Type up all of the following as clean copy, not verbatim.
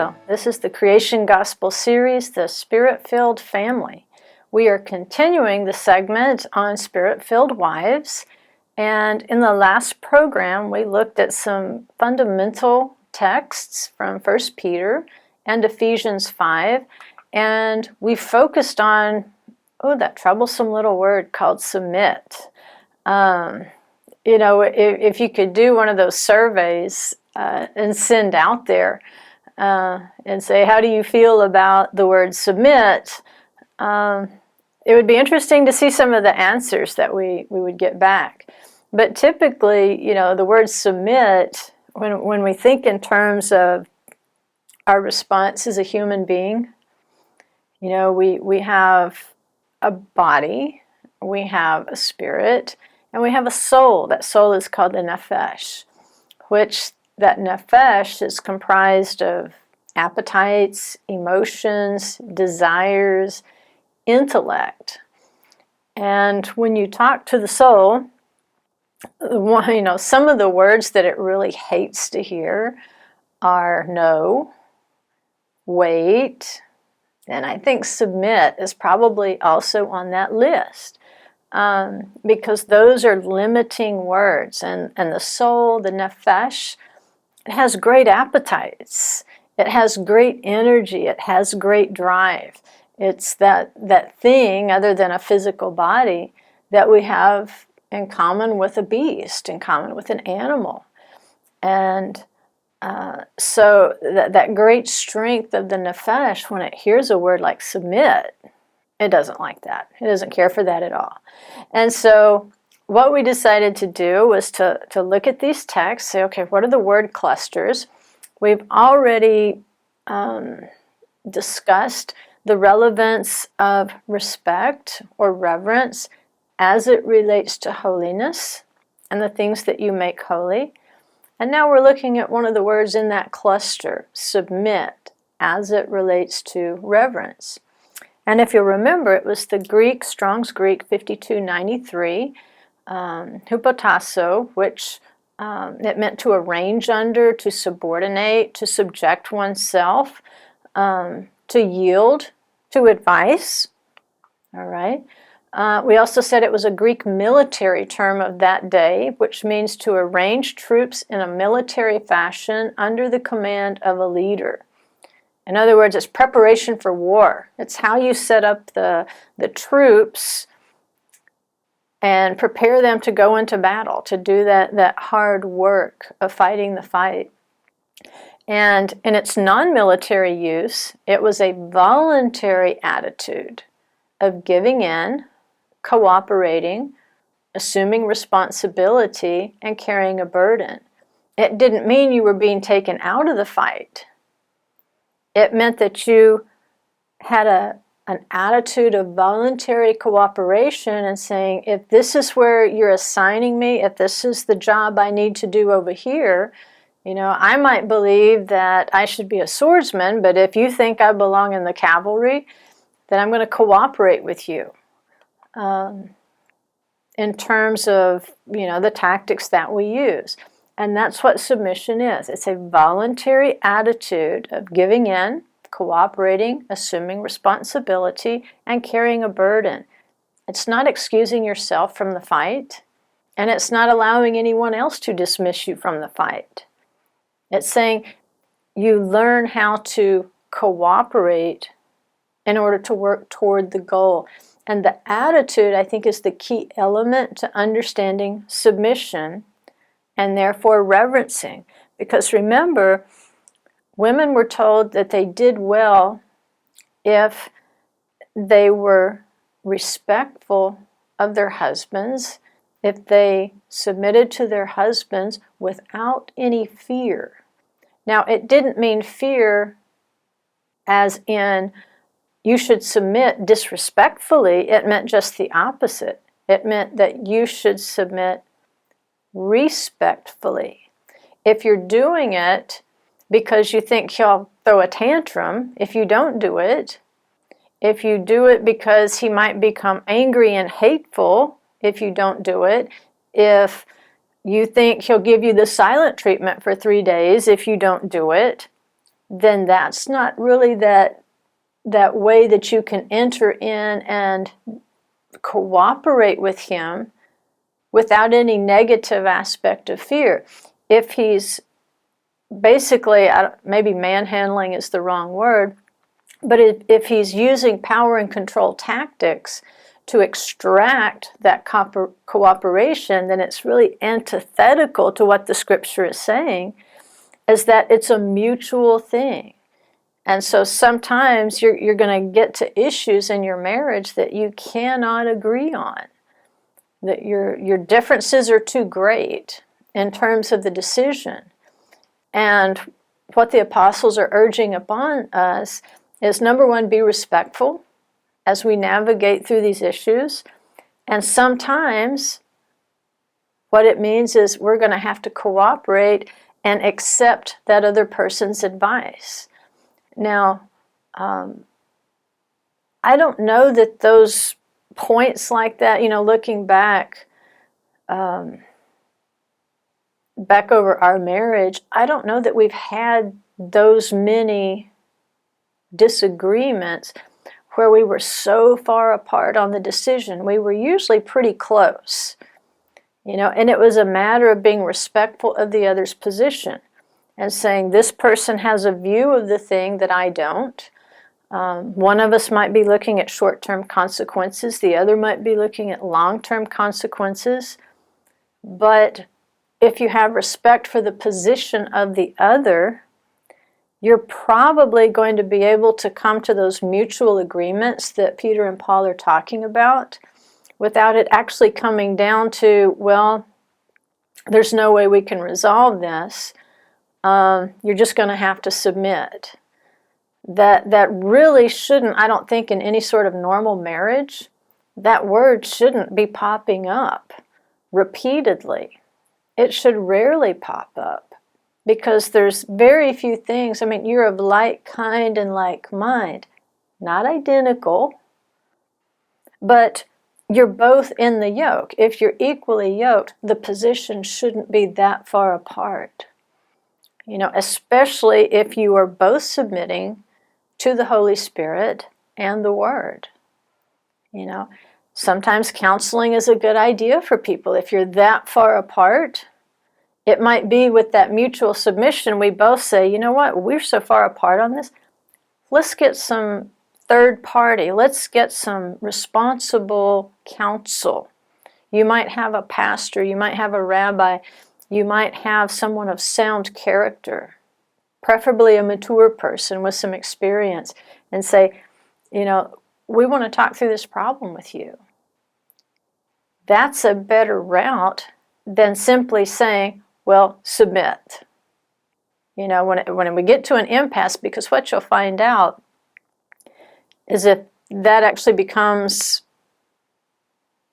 Hello, this is the Creation Gospel series, The Spirit-Filled Family. We are continuing the segment on Spirit-Filled Wives, and in the last program we looked at some fundamental texts from 1 Peter and Ephesians 5, and we focused on, that troublesome little word called submit. If you could do one of those surveys and send out there, and say, how do you feel about the word submit? It would be interesting to see some of the answers that we would get back. But typically, the word submit, when we think in terms of our response as a human being, we have a body, we have a spirit, and we have a soul. That soul is called the nephesh, which that nephesh is comprised of appetites, emotions, desires, intellect. And when you talk to the soul, some of the words that it really hates to hear are no, wait, and I think submit is probably also on that list. Because those are limiting words, and the soul, the nephesh, it has great appetites, it has great energy, it has great drive. It's that thing, other than a physical body, that we have in common with a beast, in common with an animal. And so that great strength of the nephesh, when it hears a word like submit, it doesn't like that. It doesn't care for that at all. And so what we decided to do was to look at these texts, say, okay, what are the word clusters? We've already discussed the relevance of respect or reverence as it relates to holiness and the things that you make holy. And now we're looking at one of the words in that cluster, submit, as it relates to reverence. And if you'll remember, it was the Greek, Strong's Greek 5293, hupotasso, which it meant to arrange under, to subordinate, to subject oneself, to yield to advice. All right. We also said it was a Greek military term of that day, which means to arrange troops in a military fashion under the command of a leader. In other words, it's preparation for war. It's how you set up the troops and prepare them to go into battle, to do that hard work of fighting the fight. And in its non-military use, it was a voluntary attitude of giving in, cooperating, assuming responsibility, and carrying a burden. It didn't mean you were being taken out of the fight. It meant that you had an attitude of voluntary cooperation and saying, if this is where you're assigning me, if this is the job I need to do over here, I might believe that I should be a swordsman, but if you think I belong in the cavalry, then I'm going to cooperate with you in terms of, the tactics that we use. And that's what submission is. It's a voluntary attitude of giving in, cooperating, assuming responsibility, and carrying a burden. It's not excusing yourself from the fight, and it's not allowing anyone else to dismiss you from the fight. It's saying you learn how to cooperate in order to work toward the goal. And the attitude, I think, is the key element to understanding submission and therefore reverencing. Because remember, women were told that they did well if they were respectful of their husbands, if they submitted to their husbands without any fear. Now, it didn't mean fear as in you should submit disrespectfully. It meant just the opposite. It meant that you should submit respectfully. If you're doing it because you think he'll throw a tantrum if you don't do it, if you do it because he might become angry and hateful if you don't do it, if you think he'll give you the silent treatment for 3 days if you don't do it, then that's not really that way that you can enter in and cooperate with him without any negative aspect of fear. If he's basically, maybe manhandling is the wrong word, but if he's using power and control tactics to extract that cooperation, then it's really antithetical to what the scripture is saying, is that it's a mutual thing. And so sometimes you're going to get to issues in your marriage that you cannot agree on, that your differences are too great in terms of the decision. And what the apostles are urging upon us is, number one, be respectful as we navigate through these issues. And sometimes what it means is we're going to have to cooperate and accept that other person's advice. Now, I don't know that those points like that, looking back over our marriage, I don't know that we've had those many disagreements where we were so far apart on the decision. We were usually pretty close, and it was a matter of being respectful of the other's position and saying, this person has a view of the thing that I don't. One of us might be looking at short-term consequences, the other might be looking at long-term consequences. But if you have respect for the position of the other, you're probably going to be able to come to those mutual agreements that Peter and Paul are talking about without it actually coming down to, well, there's no way we can resolve this. You're just going to have to submit. That really shouldn't, I don't think, in any sort of normal marriage, that word shouldn't be popping up repeatedly. It should rarely pop up. Because there's very few things, you're of like kind and like mind. Not identical, but you're both in the yoke. If you're equally yoked, the positions shouldn't be that far apart. Especially if you are both submitting to the Holy Spirit and the Word. Sometimes counseling is a good idea for people. If you're that far apart, it might be with that mutual submission, we both say, you know what, we're so far apart on this. Let's get some third party. Let's get some responsible counsel. You might have a pastor. You might have a rabbi. You might have someone of sound character, preferably a mature person with some experience, and say, we want to talk through this problem with you. That's a better route than simply saying, well, submit. When we get to an impasse, because what you'll find out is if that actually becomes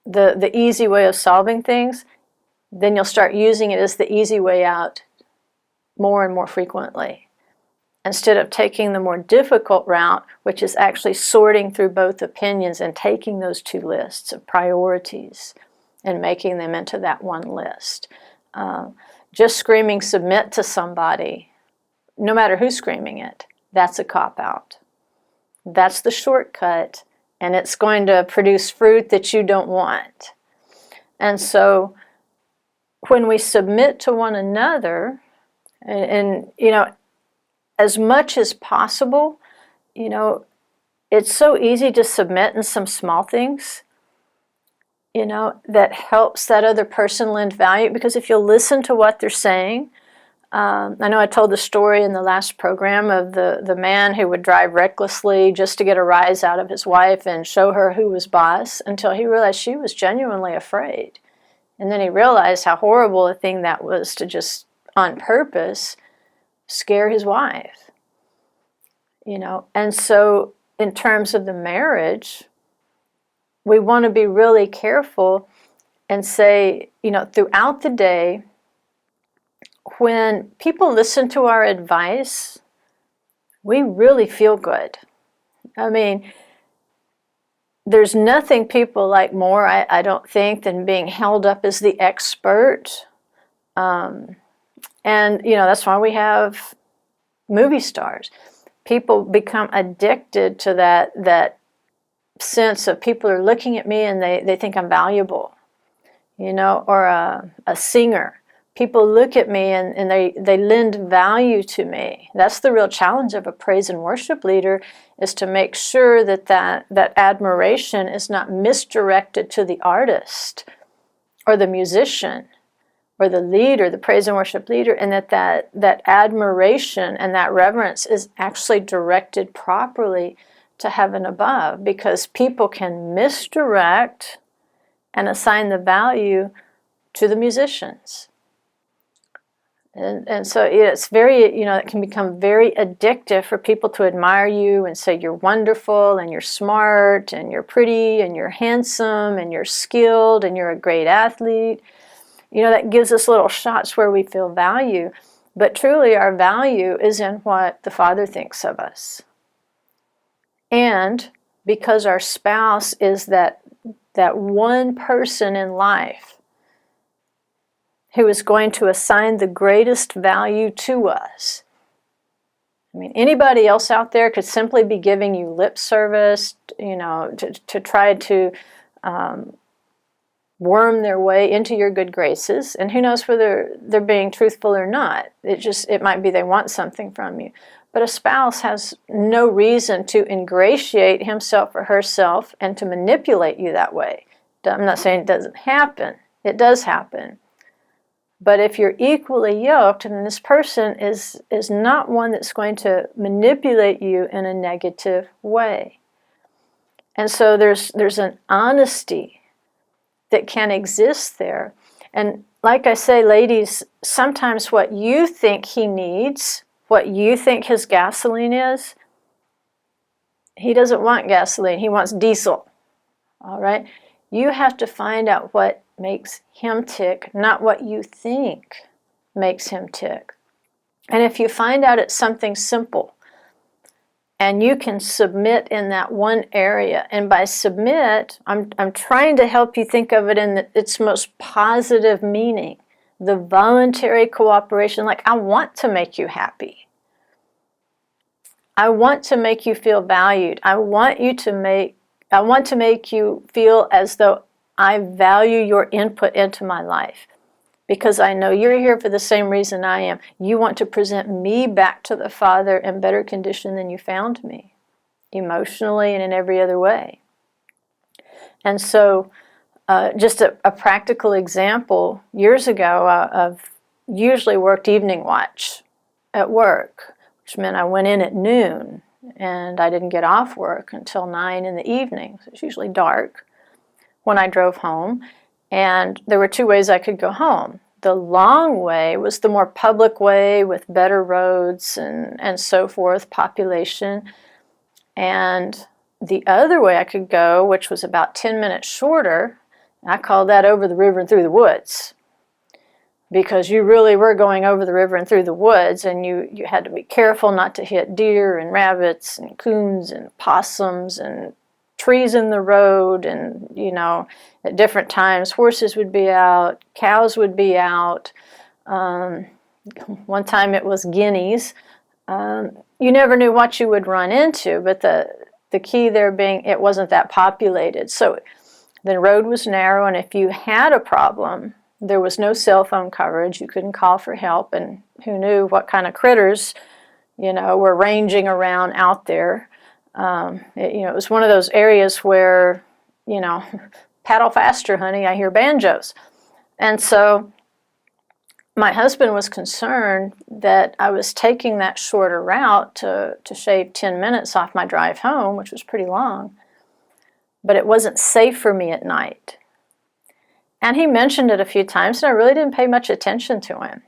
the easy way of solving things, then you'll start using it as the easy way out more and more frequently, instead of taking the more difficult route, which is actually sorting through both opinions and taking those two lists of priorities and making them into that one list. Just screaming submit to somebody, no matter who's screaming it, that's a cop-out. That's the shortcut, and it's going to produce fruit that you don't want. And so when we submit to one another, and as much as possible, it's so easy to submit in some small things, that helps that other person lend value. Because if you'll listen to what they're saying, I know I told the story in the last program of the man who would drive recklessly just to get a rise out of his wife and show her who was boss, until he realized she was genuinely afraid. And then he realized how horrible a thing that was to just, on purpose, scare his wife. And so in terms of the marriage, we want to be really careful and say, throughout the day, when people listen to our advice, we really feel good. There's nothing people like more, I don't think, than being held up as the expert. And, that's why we have movie stars. People become addicted to that sense of people are looking at me and they think I'm valuable, you know, or a singer. People look at me and they lend value to me. That's the real challenge of a praise and worship leader, is to make sure that admiration is not misdirected to the artist or the musician or the leader, the praise and worship leader, and that admiration and that reverence is actually directed properly to heaven above, because people can misdirect and assign the value to the musicians. And so it's very, you know, it can become very addictive for people to admire you and say you're wonderful and you're smart and you're pretty and you're handsome and you're skilled and you're a great athlete. You know, that gives us little shots where we feel value. But truly our value is in what the Father thinks of us. And because our spouse is that one person in life who is going to assign the greatest value to us. I mean, anybody else out there could simply be giving you lip service, you know, to try to worm their way into your good graces. And who knows whether they're being truthful or not. It might be they want something from you. But a spouse has no reason to ingratiate himself or herself and to manipulate you that way. I'm not saying it doesn't happen. It does happen. But if you're equally yoked, then this person is not one that's going to manipulate you in a negative way. And so there's an honesty that can exist there. And like I say, ladies, sometimes what you think he needs, what you think his gasoline is, he doesn't want gasoline, he wants diesel. All right? You have to find out what makes him tick, not what you think makes him tick. And if you find out it's something simple, and you can submit in that one area, and by submit, I'm trying to help you think of it in its most positive meaning, the voluntary cooperation, like I want to make you happy. I want to make you feel valued. I want to make you feel as though I value your input into my life, because I know you're here for the same reason I am. You want to present me back to the Father in better condition than you found me, emotionally and in every other way. And so just a practical example, years ago, I've usually worked evening watch at work, which meant I went in at noon and I didn't get off work until 9 in the evening. So it's usually dark when I drove home, and there were 2 ways I could go home. The long way was the more public way with better roads and so forth, population. And the other way I could go, which was about 10 minutes shorter, I called that over the river and through the woods. Because you really were going over the river and through the woods, and you had to be careful not to hit deer and rabbits and coons and possums and trees in the road, and you know, at different times horses would be out, cows would be out. One time it was guineas. You never knew what you would run into, but the key there being it wasn't that populated. So the road was narrow, and if you had a problem, there was no cell phone coverage. You couldn't call for help, and who knew what kind of critters, you know, were ranging around out there. It was one of those areas where, you know, paddle faster, honey, I hear banjos. And so my husband was concerned that I was taking that shorter route to shave 10 minutes off my drive home, which was pretty long, but it wasn't safe for me at night. And he mentioned it a few times, and I really didn't pay much attention to him.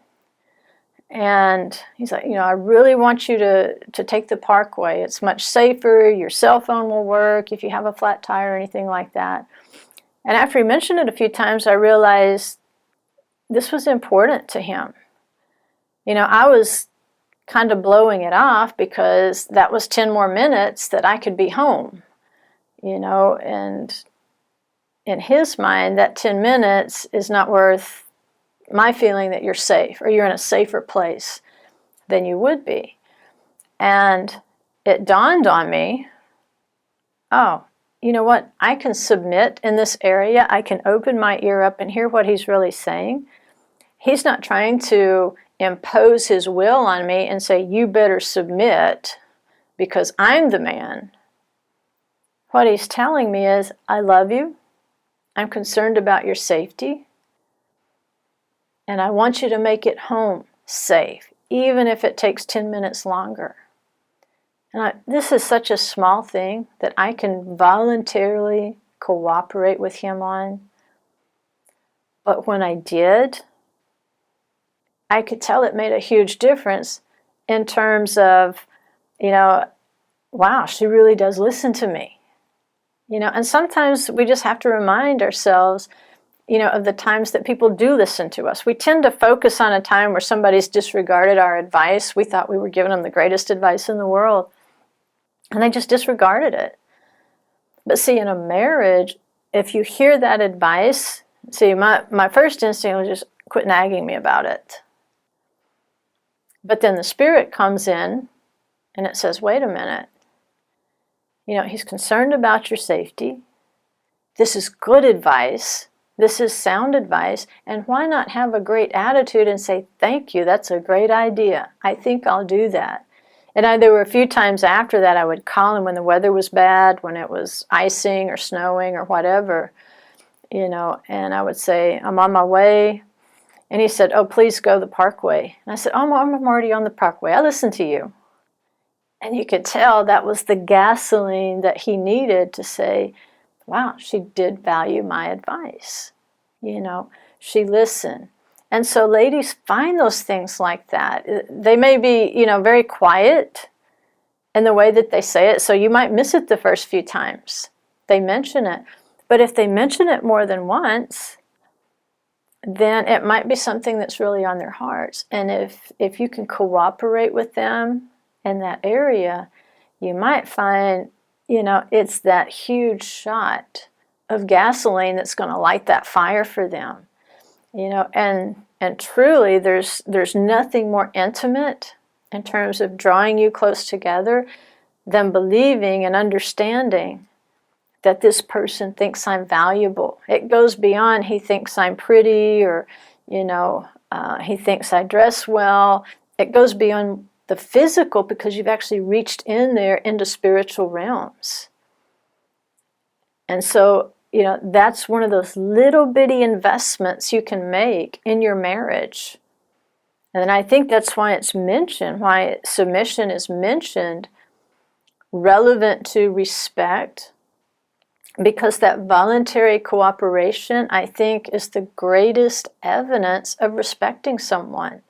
And he's like, you know, I really want you to take the parkway. It's much safer. Your cell phone will work if you have a flat tire or anything like that. And after he mentioned it a few times, I realized this was important to him. You know, I was kind of blowing it off because that was 10 more minutes that I could be home, you know, and in his mind, that 10 minutes is not worth my feeling that you're safe or you're in a safer place than you would be. And it dawned on me, oh, you know what? I can submit in this area. I can open my ear up and hear what he's really saying. He's not trying to impose his will on me and say, you better submit because I'm the man. What he's telling me is, I love you. I'm concerned about your safety. And I want you to make it home safe, even if it takes 10 minutes longer. And this is such a small thing that I can voluntarily cooperate with him on. But when I did, I could tell it made a huge difference in terms of, wow, she really does listen to me. And sometimes we just have to remind ourselves, of the times that people do listen to us. We tend to focus on a time where somebody's disregarded our advice. We thought we were giving them the greatest advice in the world, and they just disregarded it. But see, in a marriage, if you hear that advice, see, my first instinct was just quit nagging me about it. But then the Spirit comes in and it says, wait a minute. He's concerned about your safety. This is good advice. This is sound advice. And why not have a great attitude and say, thank you, that's a great idea. I think I'll do that. And there were a few times after that I would call him when the weather was bad, when it was icing or snowing or whatever, and I would say, I'm on my way. And he said, oh, please go the parkway. And I said, oh, I'm already on the parkway. I listened to you. And you could tell that was the gasoline that he needed to say, wow, she did value my advice. She listened. And so ladies, find those things like that. They may be, very quiet in the way that they say it, so you might miss it the first few times they mention it. But if they mention it more than once, then it might be something that's really on their hearts. And if you can cooperate with them in that area, you might find, it's that huge shot of gasoline that's going to light that fire for them. And truly there's nothing more intimate in terms of drawing you close together than believing and understanding that this person thinks I'm valuable. It goes beyond he thinks I'm pretty or, he thinks I dress well. It goes beyond the physical because you've actually reached in there into spiritual realms. And so, that's one of those little bitty investments you can make in your marriage. And I think that's why it's mentioned, why submission is mentioned, relevant to respect, because that voluntary cooperation, I think, is the greatest evidence of respecting someone.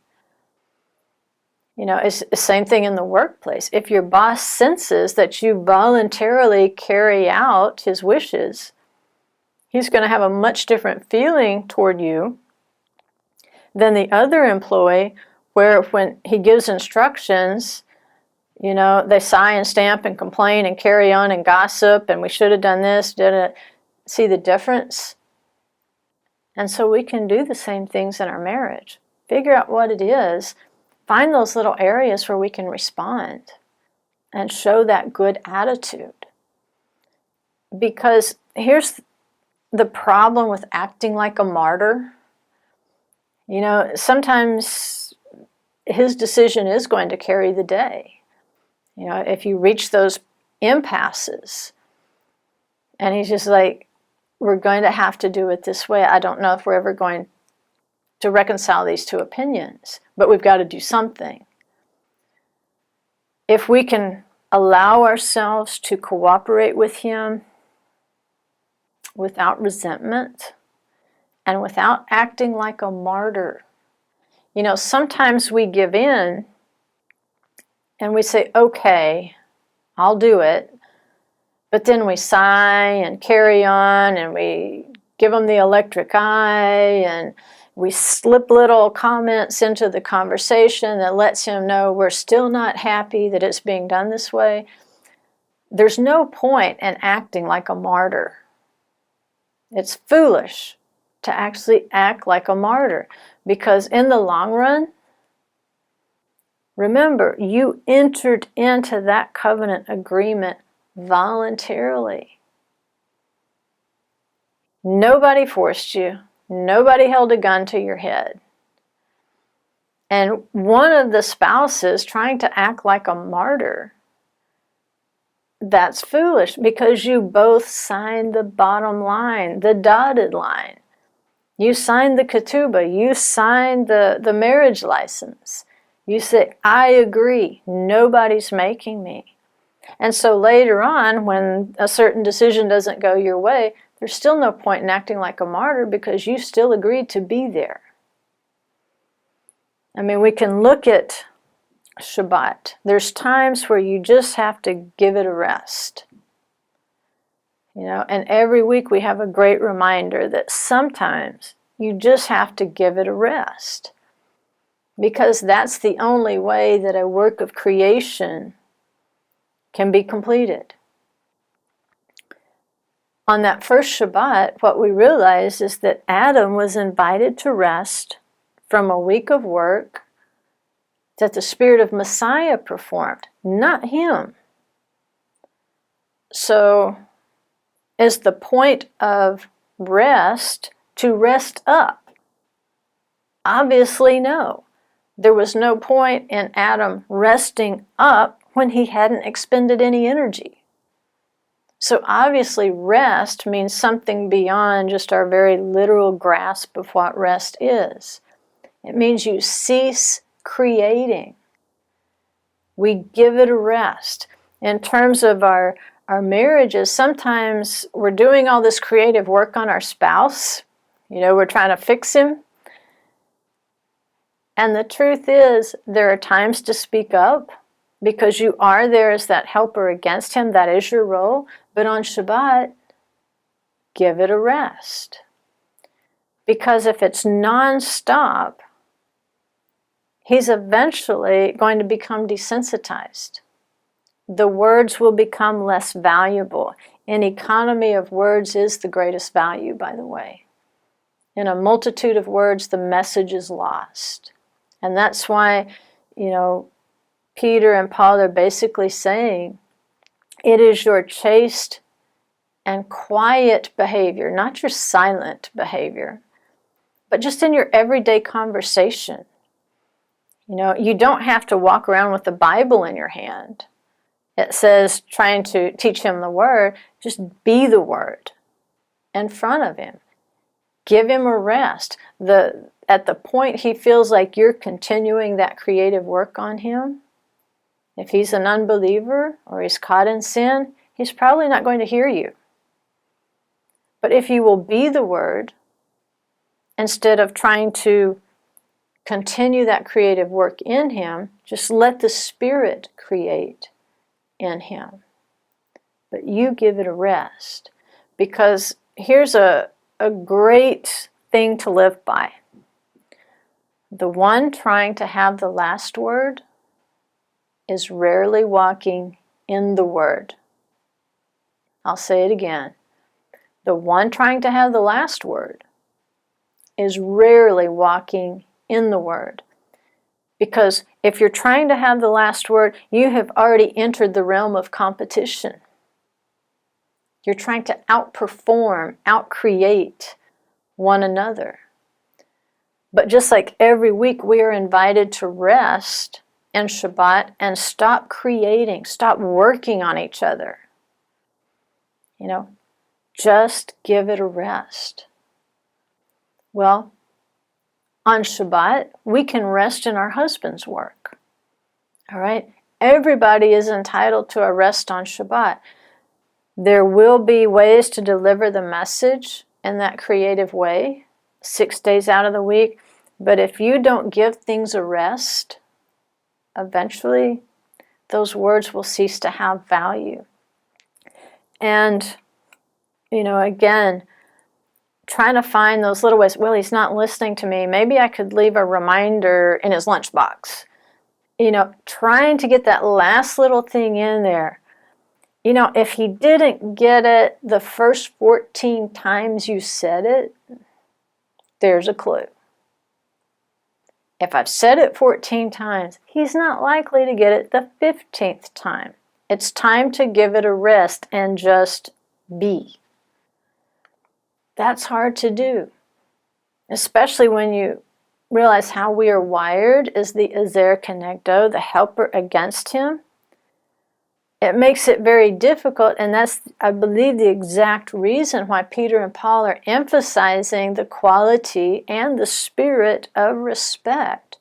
It's the same thing in the workplace. If your boss senses that you voluntarily carry out his wishes, he's going to have a much different feeling toward you than the other employee, where when he gives instructions, they sigh and stamp and complain and carry on and gossip, and we should have done this, didn't see the difference. And so we can do the same things in our marriage. Figure out what it is. Find those little areas where we can respond and show that good attitude. Because here's the problem with acting like a martyr. Sometimes his decision is going to carry the day. If you reach those impasses and he's just like, we're going to have to do it this way. I don't know if we're ever going to reconcile these two opinions, but we've got to do something. If we can allow ourselves to cooperate with him without resentment and without acting like a martyr. Sometimes we give in and we say, okay, I'll do it. But then we sigh and carry on and we give them the electric eye and we slip little comments into the conversation that lets him know we're still not happy that it's being done this way. There's no point in acting like a martyr. It's foolish to actually act like a martyr because in the long run, Remember, you entered into that covenant agreement voluntarily. Nobody forced you. Nobody held a gun to your head. And one of the spouses trying to act like a martyr, that's foolish, because you both signed the bottom line, the dotted line. You signed the ketubah. You signed the marriage license. You say, I agree. Nobody's making me. And so later on, when a certain decision doesn't go your way, there's still no point in acting like a martyr because you still agreed to be there. I mean, we can look at Shabbat. There's times where you just have to give it a rest. You know, and every week we have a great reminder that sometimes you just have to give it a rest. Because that's the only way that a work of creation can be completed. On that first Shabbat, what we realized is that Adam was invited to rest from a week of work that the Spirit of Messiah performed, not him. So, is the point of rest to rest up? Obviously no. There was no point in Adam resting up when he hadn't expended any energy. So obviously rest means something beyond just our very literal grasp of what rest is. It means you cease creating. We give it a rest. In terms of our marriages, sometimes we're doing all this creative work on our spouse. You know, we're trying to fix him. And the truth is, there are times to speak up because you are there as that helper against him. That is your role. But on Shabbat, give it a rest. Because if it's non-stop, he's eventually going to become desensitized. The words will become less valuable. An economy of words is the greatest value, by the way. In a multitude of words, the message is lost. And that's why, you know, Peter and Paul are basically saying, it is your chaste and quiet behavior, not your silent behavior, but just in your everyday conversation. You know, you don't have to walk around with the Bible in your hand. It says trying to teach him the Word, just be the Word in front of him. Give him a rest. At the point he feels like you're continuing that creative work on him, if he's an unbeliever or he's caught in sin, he's probably not going to hear you. But if you will be the Word, instead of trying to continue that creative work in him, just let the Spirit create in him. But you give it a rest. Because here's a great thing to live by. The one trying to have the last word is rarely walking in the Word. I'll say it again. The one trying to have the last word is rarely walking in the Word. Because if you're trying to have the last word, you have already entered the realm of competition. You're trying to outperform, outcreate one another. But just like every week, we are invited to rest in Shabbat and stop creating, stop working on each other. You know, just give it a rest. Well, on Shabbat, we can rest in our husband's work. All right? Everybody is entitled to a rest on Shabbat. There will be ways to deliver the message in that creative way, 6 days out of the week. But if you don't give things a rest, eventually those words will cease to have value. And, you know, again, trying to find those little ways. Well, he's not listening to me. Maybe I could leave a reminder in his lunchbox. You know, trying to get that last little thing in there. You know, if he didn't get it the first 14 times you said it, there's a clue. If I've said it 14 times, he's not likely to get it the 15th time. It's time to give it a rest and just be. That's hard to do, especially when you realize how we are wired as the Azer Kenegdo, the helper against him. It makes it very difficult, and that's, I believe, the exact reason why Peter and Paul are emphasizing the quality and the spirit of respect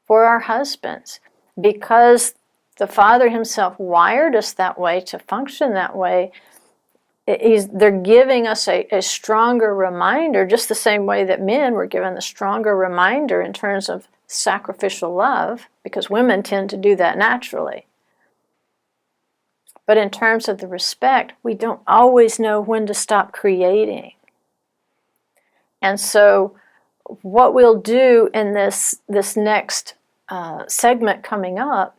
for our husbands, because the Father himself wired us that way, to function that way. They're giving us a stronger reminder, just the same way that men were given the stronger reminder in terms of sacrificial love, because women tend to do that naturally. But in terms of the respect, we don't always know when to stop creating. And so what we'll do in this next segment coming up,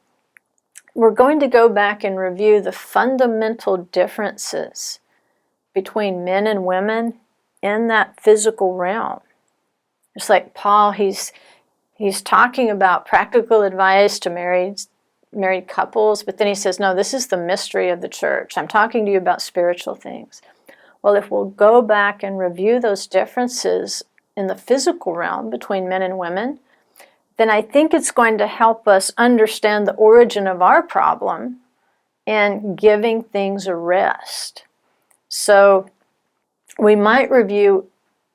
we're going to go back and review the fundamental differences between men and women in that physical realm. It's like Paul, he's talking about practical advice to married couples, but then he says, no, this is the mystery of the church. I'm talking to you about spiritual things. Well, if we'll go back and review those differences in the physical realm between men and women, then I think it's going to help us understand the origin of our problem and giving things a rest. So we might review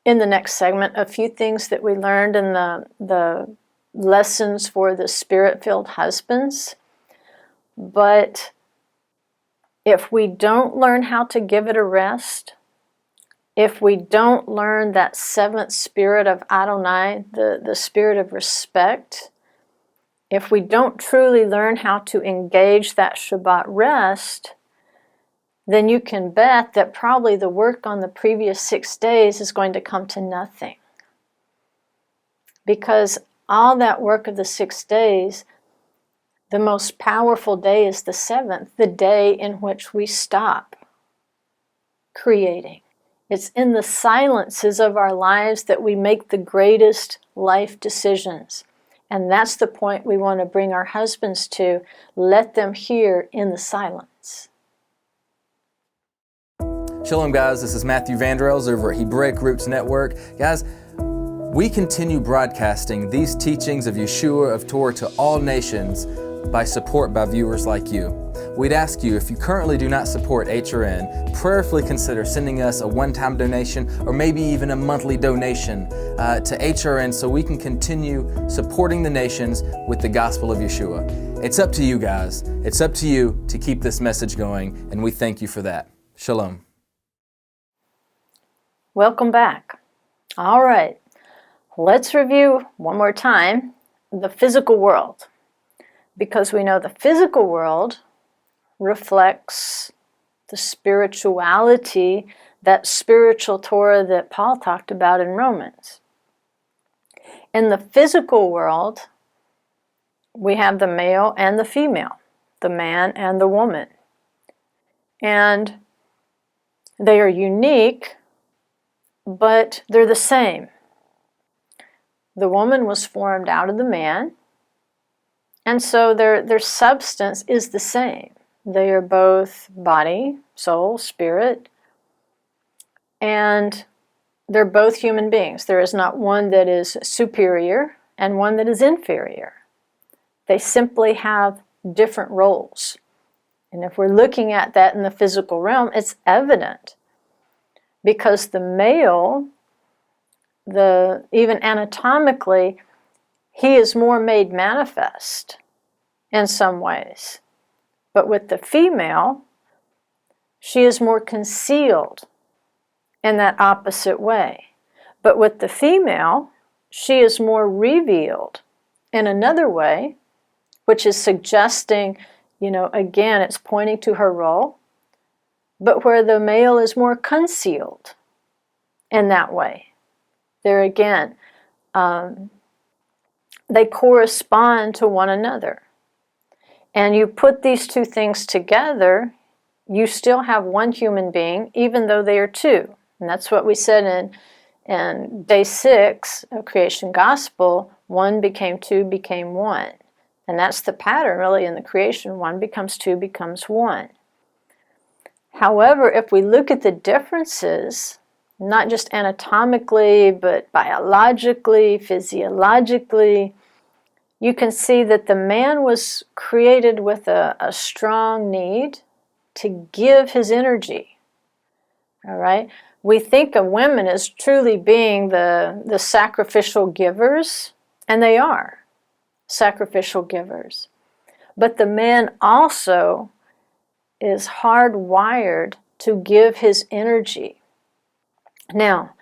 in the next segment a few things that we learned in the lessons for the Spirit-filled husbands. But if we don't learn how to give it a rest, if we don't learn that seventh spirit of Adonai, the spirit of respect, if we don't truly learn how to engage that Shabbat rest, then you can bet that probably the work on the previous 6 days is going to come to nothing. Because all that work of the 6 days, the most powerful day is the 7th, the day in which we stop creating. It's in the silences of our lives that we make the greatest life decisions. And that's the point we want to bring our husbands to. Let them hear in the silence. Shalom, guys. This is Matthew Vanderels over at Hebraic Roots Network. Guys, we continue broadcasting these teachings of Yeshua, of Torah, to all nations by support by viewers like you. We'd ask you, if you currently do not support HRN, prayerfully consider sending us a one-time donation or maybe even a monthly donation to HRN so we can continue supporting the nations with the gospel of Yeshua. It's up to you, guys. It's up to you to keep this message going, and we thank you for that. Shalom. Welcome back. All right, let's review one more time the physical world, because we know the physical world reflects the spirituality, that spiritual Torah that Paul talked about in Romans. In the physical world, we have the male and the female, the man and the woman. And they are unique, but they're the same. The woman was formed out of the man, and so their substance is the same. They are both body, soul, spirit, and they're both human beings. There is not one that is superior and one that is inferior. They simply have different roles. And if we're looking at that in the physical realm, it's evident. Because the male, even anatomically, he is more made manifest in some ways. But with the female, she is more concealed in that opposite way. But with the female, she is more revealed in another way, which is suggesting, again, it's pointing to her role, but where the male is more concealed in that way. There again, they correspond to one another. And you put these two things together, you still have one human being, even though they are two. And that's what we said in day 6 of Creation Gospel, 1 became 2 became 1. And that's the pattern really in the creation. 1 becomes 2 becomes 1. However, if we look at the differences, not just anatomically, but biologically, physiologically, you can see that the man was created with a strong need to give his energy. All right? We think of women as truly being the sacrificial givers, and they are sacrificial givers. But the man also is hardwired to give his energy. Now,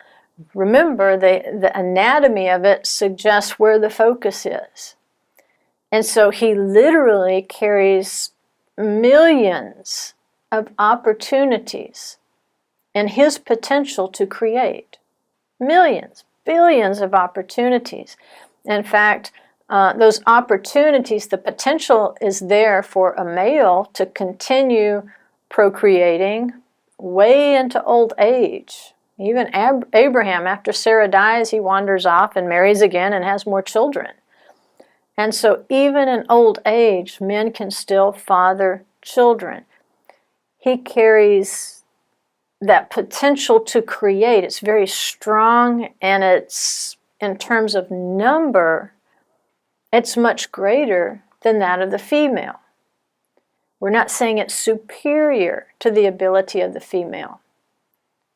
remember, the anatomy of it suggests where the focus is. And so he literally carries millions of opportunities in his potential to create. Millions, billions of opportunities. In fact, those opportunities, the potential is there for a male to continue procreating way into old age. Even Abraham, after Sarah dies, he wanders off and marries again and has more children. And so even in old age, men can still father children. He carries that potential to create. It's very strong, and it's, in terms of number, it's much greater than that of the female. We're not saying it's superior to the ability of the female,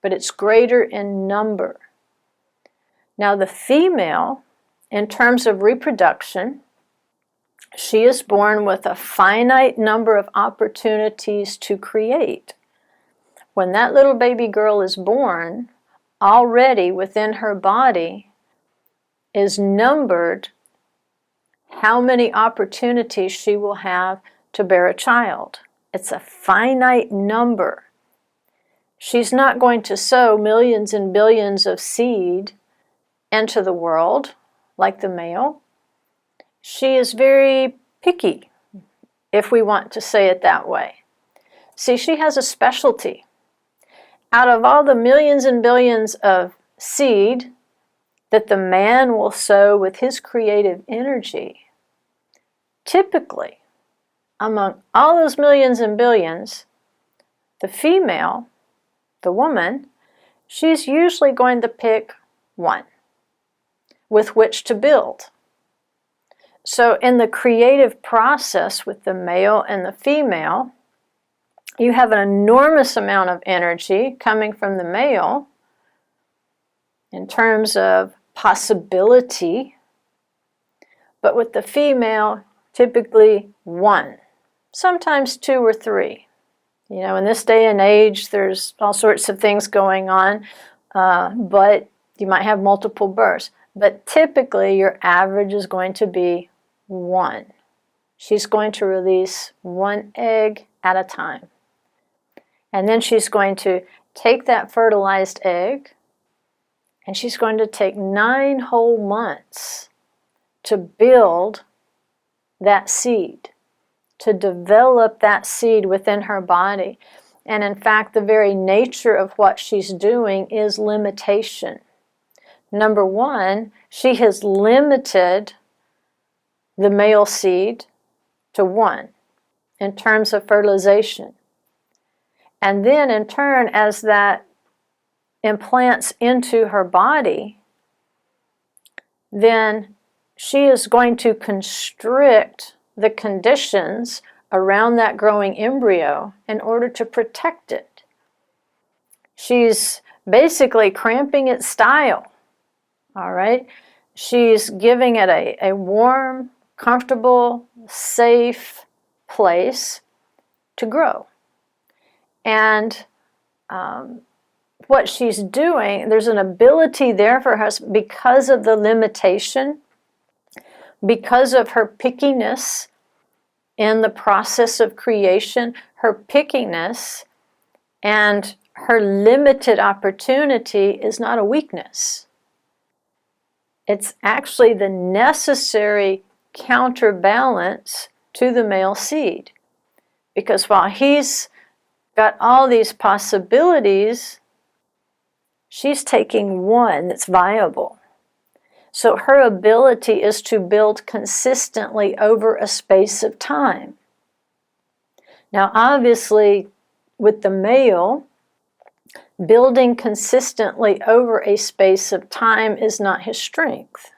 but it's greater in number. Now the female, in terms of reproduction, she is born with a finite number of opportunities to create. When that little baby girl is born, already within her body is numbered how many opportunities she will have to bear a child. It's a finite number. She's not going to sow millions and billions of seed into the world like the male. She is very picky, if we want to say it that way. See, she has a specialty. Out of all the millions and billions of seed that the man will sow with his creative energy, typically, among all those millions and billions, the female, the woman, she's usually going to pick 1 with which to build. So in the creative process with the male and the female, you have an enormous amount of energy coming from the male in terms of possibility, but with the female, typically 1, sometimes 2 or 3. You know, in this day and age, there's all sorts of things going on, but you might have multiple births. But typically, your average is going to be 1. She's going to release 1 egg at a time. And then she's going to take that fertilized egg, and she's going to take 9 whole months to build that seed, to develop that seed within her body. And in fact, the very nature of what she's doing is limitation. Number 1, she has limited the male seed to 1 in terms of fertilization. And then in turn, as that implants into her body, then she is going to constrict the conditions around that growing embryo in order to protect it. She's basically cramping its style, all right? She's giving it a warm, comfortable, safe place to grow. And what she's doing, there's an ability there for her because of the limitation, because of her pickiness in the process of creation, her pickiness and her limited opportunity is not a weakness. It's actually the necessary counterbalance to the male seed. Because while he's got all these possibilities, She's taking one that's viable. So her ability is to build consistently over a space of time. Now, obviously, with the male, building consistently over a space of time is not his strength.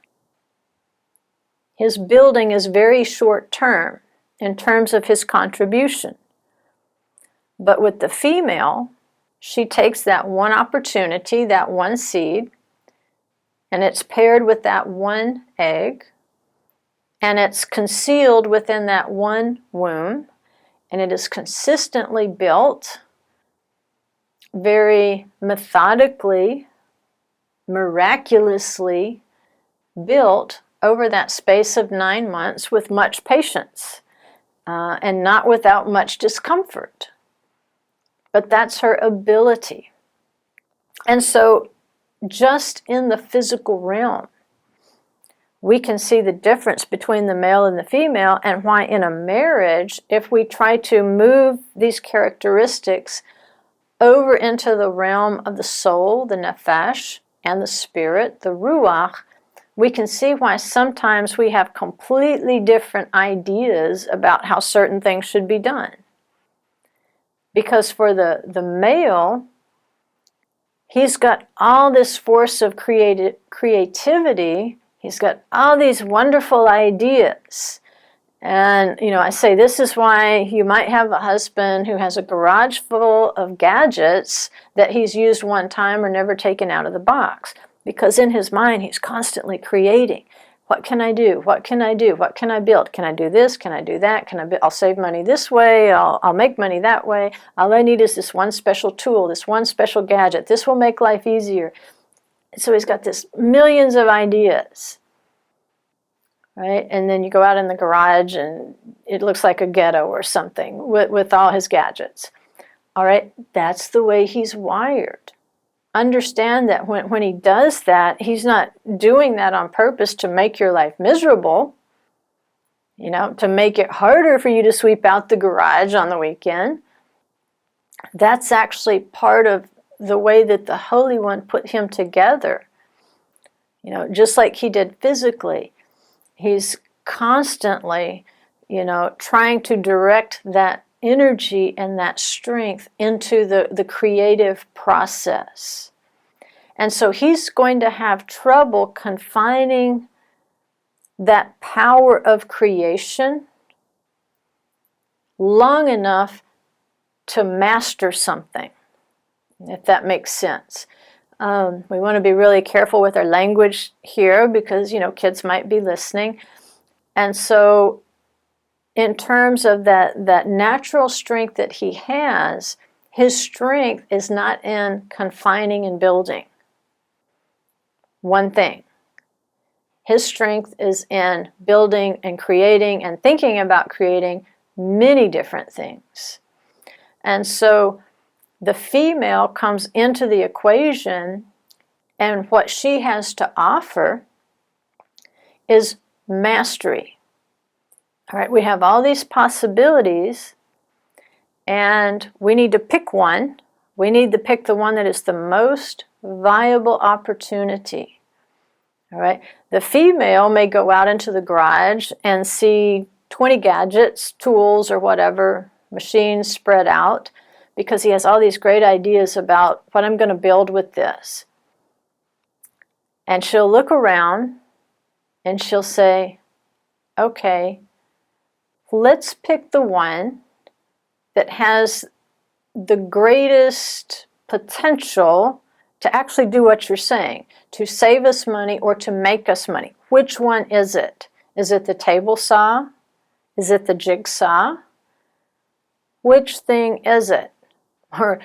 His building is very short term in terms of his contribution. But with the female, she takes that one opportunity, that one seed, and it's paired with that one egg, and it's concealed within that one womb, and it is consistently built, very methodically, miraculously built over that space of 9 months with much patience and not without much discomfort. But that's her ability. And so just in the physical realm, we can see the difference between the male and the female, and why in a marriage, if we try to move these characteristics over into the realm of the soul, the nefesh, and the spirit, the ruach, we can see why sometimes we have completely different ideas about how certain things should be done. Because for the male, he's got all this force of creativity. He's got all these wonderful ideas. And, I say this is why you might have a husband who has a garage full of gadgets that he's used one time or never taken out of the box. Because in his mind, he's constantly creating. What can I do? What can I do? What can I build? Can I do this? Can I do that? I'll save money this way. I'll make money that way. All I need is this one special tool, this one special gadget. This will make life easier. So he's got this millions of ideas, right? And then you go out in the garage and it looks like a ghetto or something with all his gadgets. All right, that's the way he's wired. Understand that when he does that, he's not doing that on purpose to make your life miserable, to make it harder for you to sweep out the garage on the weekend. That's actually part of the way that the Holy One put him together. Just like he did physically, he's constantly, trying to direct that energy and that strength into the creative process. And so he's going to have trouble confining that power of creation long enough to master something, if that makes sense. We want to be really careful with our language here because, kids might be listening. And so in terms of that natural strength that he has, his strength is not in confining and building one thing. His strength is in building and creating and thinking about creating many different things. And so the female comes into the equation, and what she has to offer is mastery. All right, we have all these possibilities, and we need to pick one. We need to pick the one that is the most viable opportunity. All right, the female may go out into the garage and see 20 gadgets, tools, or whatever, machines spread out, because he has all these great ideas about what I'm going to build with this. And she'll look around and she'll say, okay, let's pick the one that has the greatest potential to actually do what you're saying, to save us money or to make us money. Which one is it? Is it the table saw? Is it the jigsaw? Which thing is it? Or,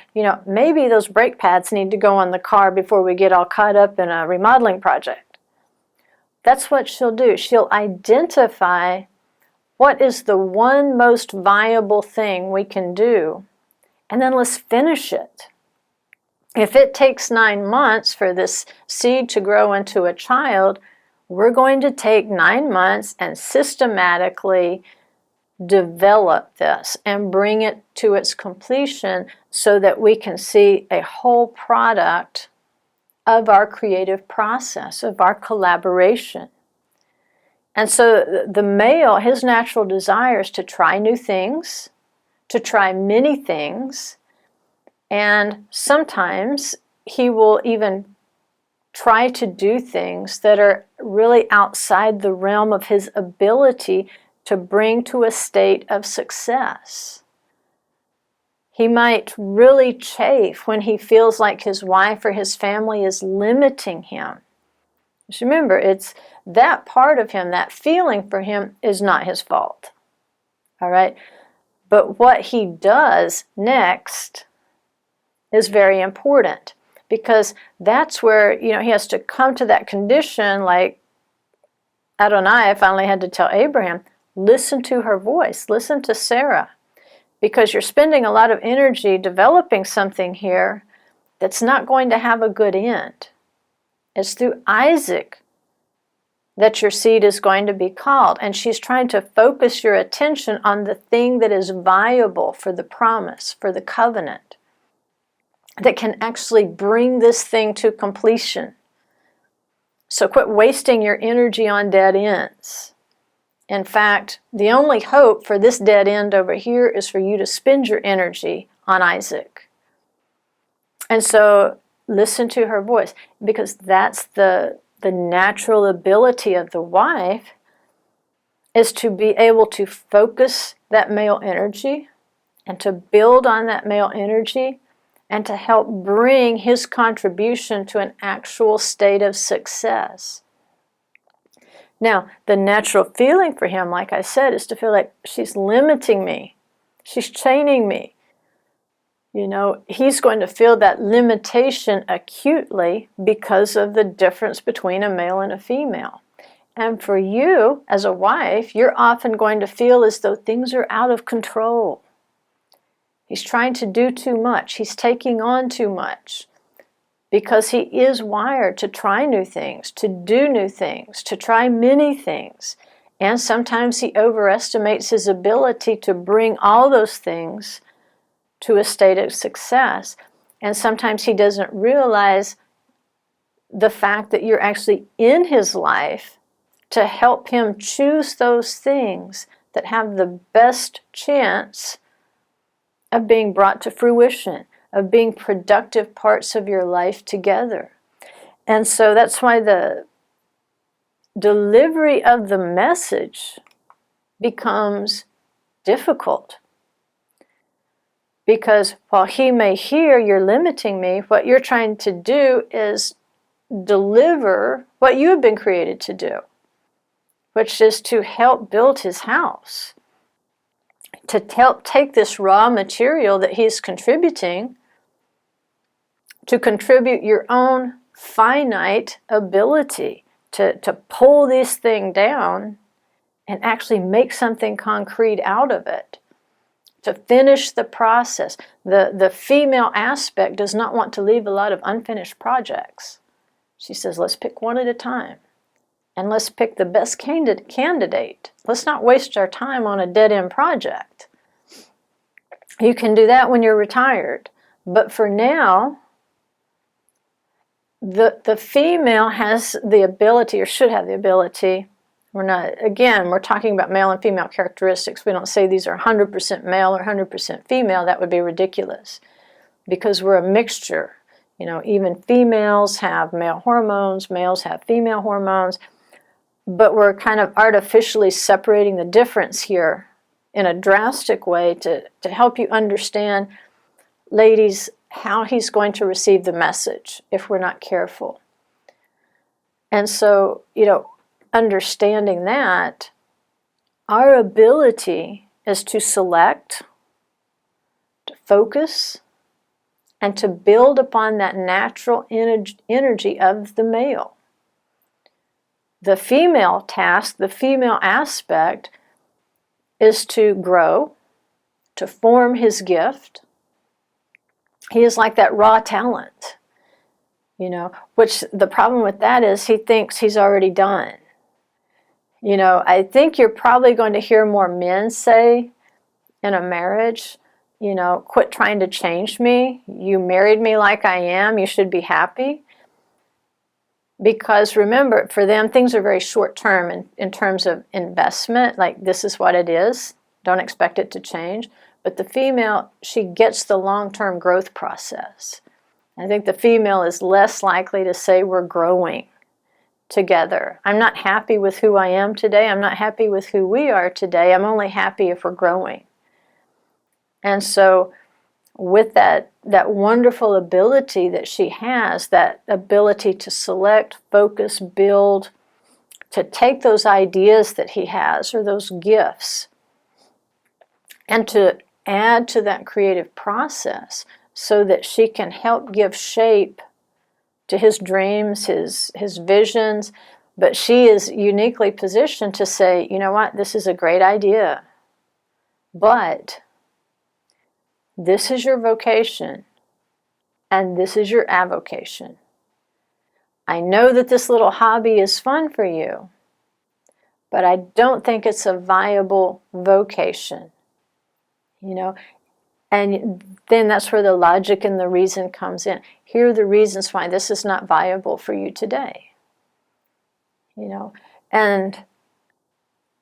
maybe those brake pads need to go on the car before we get all caught up in a remodeling project. That's what she'll do. She'll identify what is the one most viable thing we can do, and then let's finish it. If it takes 9 months for this seed to grow into a child, we're going to take 9 months and systematically develop this and bring it to its completion so that we can see a whole product of our creative process, of our collaboration. And so the male, his natural desire is to try new things, to try many things, and sometimes he will even try to do things that are really outside the realm of his ability to bring to a state of success. He might really chafe when he feels like his wife or his family is limiting him. Just remember, it's that part of him, that feeling for him is not his fault. All right? But what he does next is very important, because that's where, he has to come to that condition, like Adonai finally had to tell Abraham, listen to her voice, listen to Sarah, because you're spending a lot of energy developing something here that's not going to have a good end. It's through Isaac that your seed is going to be called, and she's trying to focus your attention on the thing that is viable for the promise, for the covenant, that can actually bring this thing to completion. So quit wasting your energy on dead ends. In fact, the only hope for this dead end over here is for you to spend your energy on Isaac. And so listen to her voice, because that's the natural ability of the wife, is to be able to focus that male energy and to build on that male energy and to help bring his contribution to an actual state of success. Now, the natural feeling for him, like I said, is to feel like she's limiting me. She's chaining me. He's going to feel that limitation acutely because of the difference between a male and a female. And for you, as a wife, you're often going to feel as though things are out of control. He's trying to do too much. He's taking on too much, because he is wired to try new things, to do new things, to try many things. And sometimes he overestimates his ability to bring all those things to a state of success. And sometimes he doesn't realize the fact that you're actually in his life to help him choose those things that have the best chance of being brought to fruition, of being productive parts of your life together. And so that's why the delivery of the message becomes difficult. Because while he may hear you're limiting me, what you're trying to do is deliver what you have been created to do, which is to help build his house, to help take this raw material that he's contributing, to contribute your own finite ability to pull this thing down and actually make something concrete out of it, to finish the process. The female aspect does not want to leave a lot of unfinished projects. She says, let's pick one at a time. And let's pick the best candidate. Let's not waste our time on a dead-end project. You can do that when you're retired. But for now, the female has the ability, or should have the ability. We're talking about male and female characteristics. We don't say these are 100% male or 100% female. That would be ridiculous, because we're a mixture. Even females have male hormones, males have female hormones, but we're kind of artificially separating the difference here in a drastic way to help you understand, ladies, how he's going to receive the message if we're not careful. And so, understanding that, our ability is to select, to focus, and to build upon that natural energy of the male. The female task, the female aspect, is to grow, to form his gift. He is like that raw talent, which the problem with that is he thinks he's already done. I think you're probably going to hear more men say in a marriage, quit trying to change me. You married me like I am. You should be happy. Because remember, for them, things are very short term in terms of investment, like this is what it is, don't expect it to change. But the female, she gets the long-term growth process. I think the female is less likely to say we're growing together. I'm not happy with who I am today. I'm not happy with who we are today. I'm only happy if we're growing. And so with that wonderful ability that she has, that ability to select, focus, build, to take those ideas that he has or those gifts and to add to that creative process so that she can help give shape to his dreams, his visions, but she is uniquely positioned to say, you know what, this is a great idea, but this is your vocation and this is your avocation. I know that this little hobby is fun for you, but I don't think it's a viable vocation, you know. And then that's where the logic and the reason comes in. Here are the reasons why this is not viable for you today. You know, and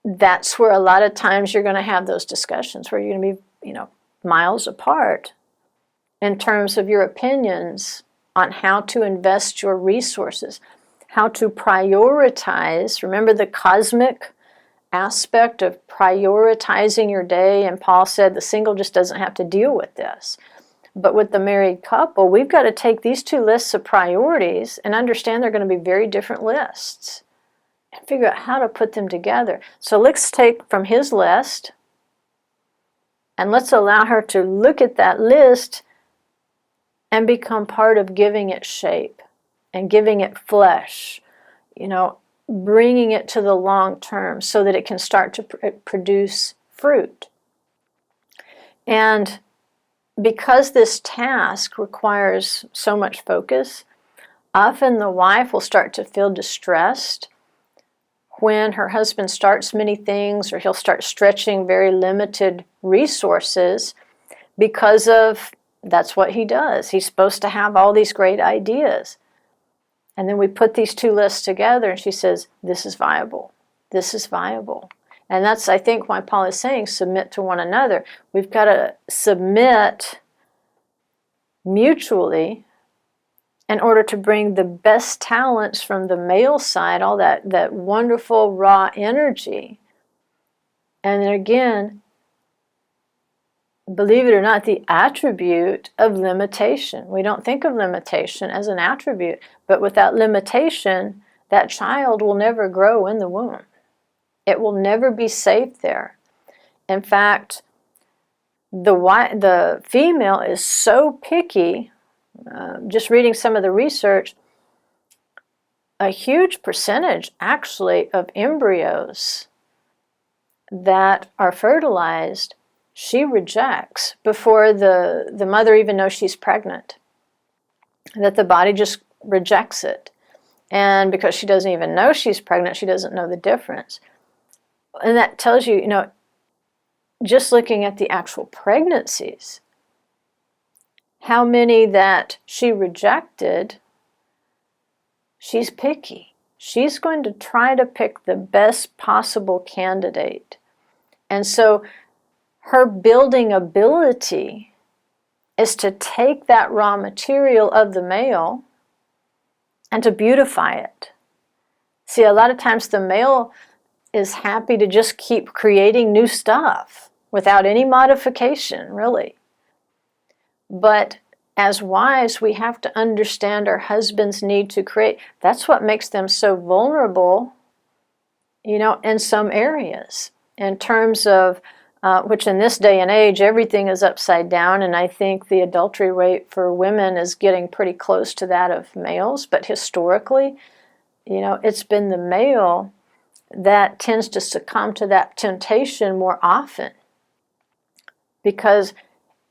that's where a lot of times you're going to have those discussions where you're going to be, you know, miles apart in terms of your opinions on how to invest your resources, how to prioritize. Remember the cosmic aspect of prioritizing your day, and Paul said the single just doesn't have to deal with this. But with the married couple, we've got to take these two lists of priorities and understand they're going to be very different lists and figure out how to put them together. So let's take from his list and let's allow her to look at that list and become part of giving it shape and giving it flesh, you know, bringing it to the long term so that it can start to produce fruit. And because this task requires so much focus, often the wife will start to feel distressed when her husband starts many things, or he'll start stretching very limited resources because of that's what he does. He's supposed to have all these great ideas. And then we put these two lists together and she says, this is viable. This is viable. And that's, I think, why Paul is saying submit to one another. We've got to submit mutually in order to bring the best talents from the male side, all that wonderful raw energy. And then again, believe it or not, the attribute of limitation. We don't think of limitation as an attribute, but without limitation, that child will never grow in the womb. It will never be safe there. In fact, the female is so picky, just reading some of the research, a huge percentage actually of embryos that are fertilized she rejects before the mother even knows she's pregnant. That the body just rejects it. And because she doesn't even know she's pregnant, she doesn't know the difference. And that tells you, you know, just looking at the actual pregnancies, how many that she rejected, she's picky. She's going to try to pick the best possible candidate. And so her building ability is to take that raw material of the male and to beautify it. See, a lot of times the male is happy to just keep creating new stuff without any modification, really. But as wives, we have to understand our husband's need to create. That's what makes them so vulnerable, you know, in some areas, in terms of which in this day and age, everything is upside down, and I think the adultery rate for women is getting pretty close to that of males. But historically, you know, it's been the male that tends to succumb to that temptation more often because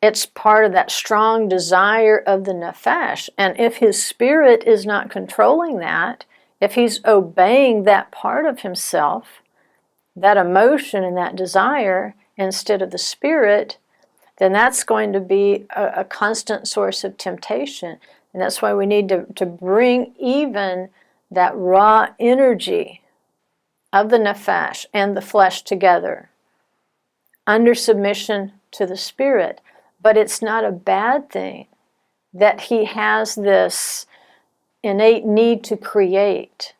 it's part of that strong desire of the nefesh. And if his spirit is not controlling that, if he's obeying that part of himself, that emotion and that desire, instead of the spirit, then that's going to be a constant source of temptation. And that's why we need to bring even that raw energy of the nephesh and the flesh together, under submission to the spirit. But it's not a bad thing that he has this innate need to create.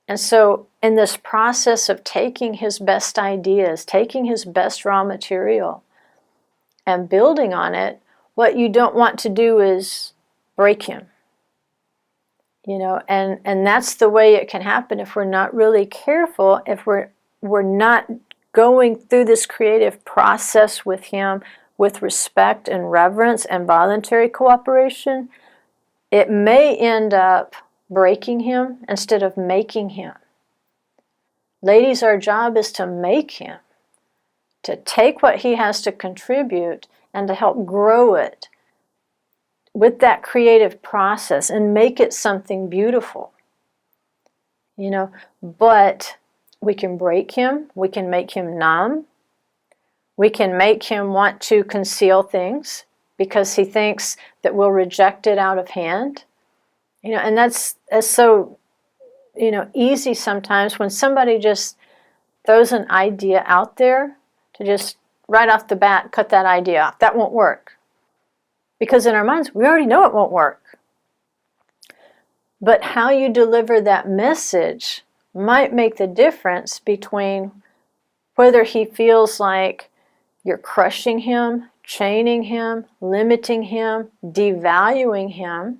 And so in this process of taking his best ideas, taking his best raw material and building on it, what you don't want to do is break him. You know, and that's the way it can happen if we're not really careful, if we're not going through this creative process with him with respect and reverence and voluntary cooperation. It may end up breaking him instead of making him. Ladies, our job is to make him, to take what he has to contribute and to help grow it with that creative process and make it something beautiful. You know, but we can break him, we can make him numb, we can make him want to conceal things because he thinks that we'll reject it out of hand. You know, and that's so, you know, easy sometimes when somebody just throws an idea out there to just right off the bat cut that idea off. That won't work. Because in our minds, we already know it won't work. But how you deliver that message might make the difference between whether he feels like you're crushing him, chaining him, limiting him, devaluing him,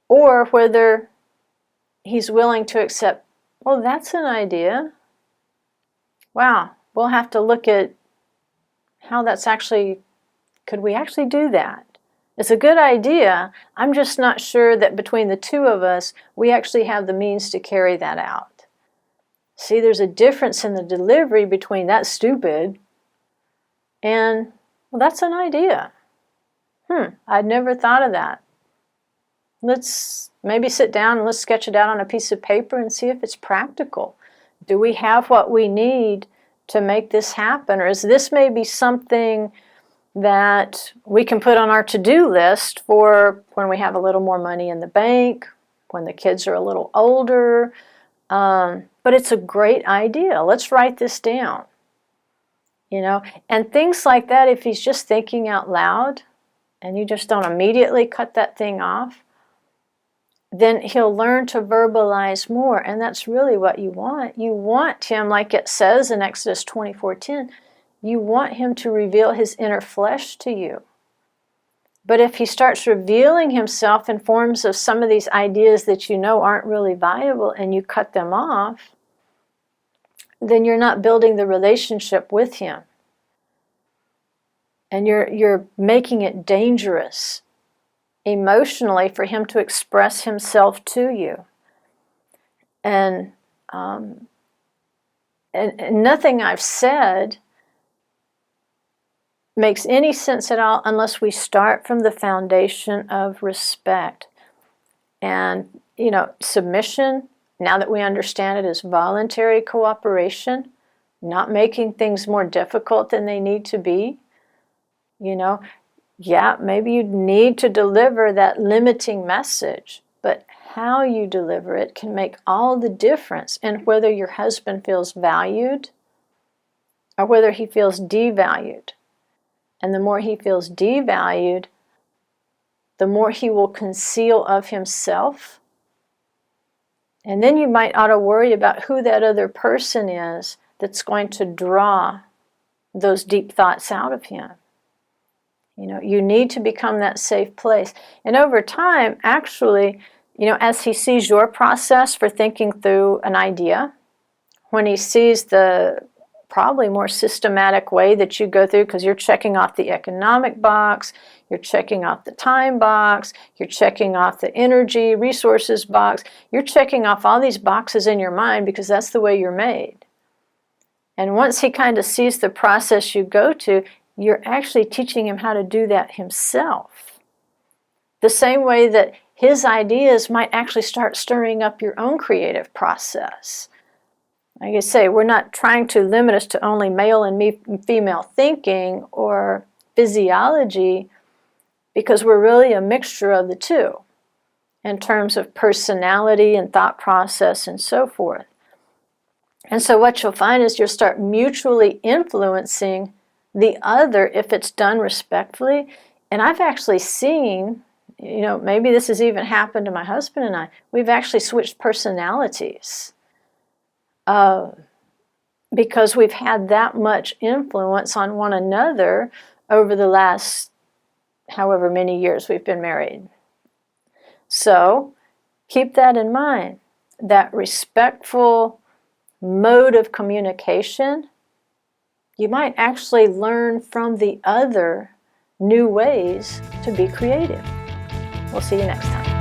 or whether he's willing to accept, well, that's an idea. Wow, we'll have to look at how that's actually, could we actually do that? It's a good idea. I'm just not sure that between the two of us, we actually have the means to carry that out. See, there's a difference in the delivery between that's stupid and, well, that's an idea. I'd never thought of that. Let's maybe sit down and let's sketch it out on a piece of paper and see if it's practical. Do we have what we need to make this happen? Or is this maybe something that we can put on our to-do list for when we have a little more money in the bank, when the kids are a little older? But it's a great idea. Let's write this down. You know, and things like that, if he's just thinking out loud and you just don't immediately cut that thing off, then he'll learn to verbalize more, and that's really what you want. You want him, like it says in Exodus 24:10, you want him to reveal his inner flesh to you. But if he starts revealing himself in forms of some of these ideas that you know aren't really viable and you cut them off, then you're not building the relationship with him. And you're making it dangerous emotionally for him to express himself to you. And nothing I've said makes any sense at all unless we start from the foundation of respect. And, you know, submission, now that we understand it, is voluntary cooperation, not making things more difficult than they need to be. You know, yeah, maybe you need to deliver that limiting message, but how you deliver it can make all the difference in whether your husband feels valued or whether he feels devalued. And the more he feels devalued, the more he will conceal of himself. And then you might ought to worry about who that other person is that's going to draw those deep thoughts out of him. You know, you need to become that safe place. And over time, actually, you know, as he sees your process for thinking through an idea, when he sees the probably more systematic way that you go through, because you're checking off the economic box, you're checking off the time box, you're checking off the energy, resources box, you're checking off all these boxes in your mind because that's the way you're made. And once he kind of sees the process you go to, you're actually teaching him how to do that himself. The same way that his ideas might actually start stirring up your own creative process. Like I say, we're not trying to limit us to only male and female thinking or physiology, because we're really a mixture of the two. in terms of personality and thought process and so forth. And so what you'll find is you'll start mutually influencing the other if it's done respectfully. And I've actually seen, maybe this has even happened to my husband and I, we've actually switched personalities because we've had that much influence on one another over the last however many years we've been married. So keep that in mind, that respectful mode of communication. You might actually learn from the other new ways to be creative. We'll see you next time.